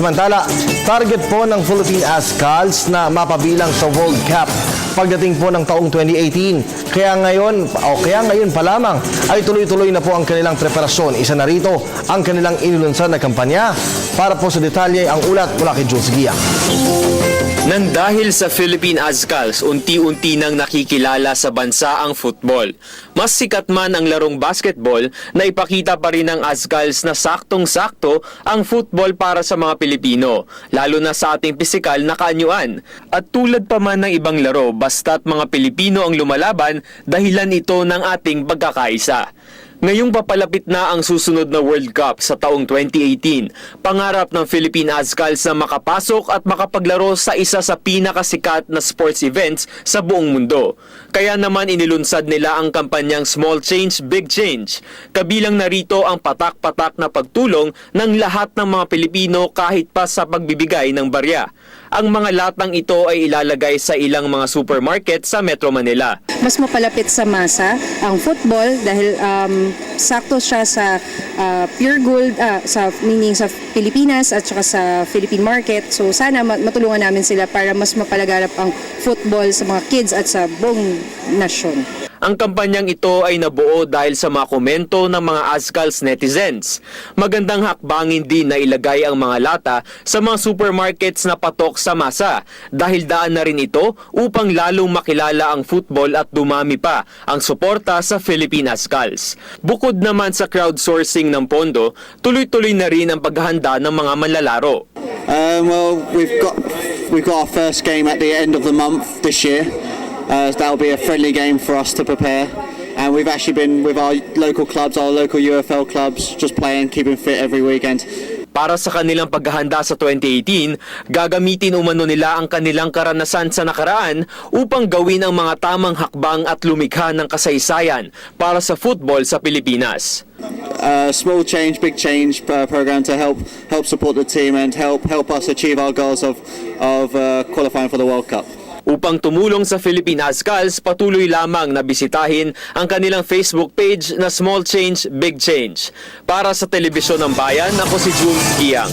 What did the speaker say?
Samantala, target po ng Philippine Azkals na mapabilang sa World Cup pagdating po ng taong 2018. Kaya ngayon pa lamang ay tuloy-tuloy na po ang kanilang preparasyon. Isa na rito ang kanilang inilunsad na kampanya. Para po sa detalye, ang ulat mula kay Jules Gia. Nang dahil sa Philippine Azkals, unti-unti nang nakikilala sa bansa ang football. Mas sikat man ang larong basketball, na ipakita pa rin ng Azkals na saktong-sakto ang football para sa mga Pilipino, lalo na sa ating pisikal na kaanyuan. At tulad pa man ng ibang laro, basta't mga Pilipino ang lumalaban, dahilan ito ng ating pagkakaisa. Ngayong papalapit na ang susunod na World Cup sa taong 2018, pangarap ng Philippine Azkals na makapasok at makapaglaro sa isa sa pinakasikat na sports events sa buong mundo. Kaya naman inilunsad nila ang kampanyang Small Change, Big Change. Kabilang narito ang patak-patak na pagtulong ng lahat ng mga Pilipino kahit pa sa pagbibigay ng barya. Ang mga latang ito ay ilalagay sa ilang mga supermarket sa Metro Manila. Mas mapalapit sa masa ang football dahil sakto siya sa pure gold, meaning sa Pilipinas at saka sa Philippine market. So sana matulungan namin sila para mas mapalaganap ang football sa mga kids at sa buong nasyon. Ang kampanyang ito ay nabuo dahil sa mga komento ng mga Azkals netizens. Magandang hakbangin din na ilagay ang mga lata sa mga supermarkets na patok sa masa dahil daan na rin ito upang lalong makilala ang football at dumami pa ang suporta sa Philippine Azkals. Bukod naman sa crowdsourcing ng pondo, tuloy-tuloy na rin ang paghahanda ng mga manlalaro. We've got our first game at the end of the month this year. That'll be a friendly game for us to prepare, and we've actually been with our local clubs, our local UFL clubs, just playing, keeping fit every weekend. Para sa kanilang paghahanda sa 2018, gagamitin umano nila ang kanilang karanasan sa nakaraan upang gawin ang mga tamang hakbang at lumikha ng kasaysayan para sa football sa Pilipinas. Small change, big change program to help support the team and help us achieve our goals of qualifying for the World Cup. Upang tumulong sa Philippine Azkals, patuloy lamang na bisitahin ang kanilang Facebook page na Small Change, Big Change. Para sa Telebisyon ng Bayan, ako si Jules Giang.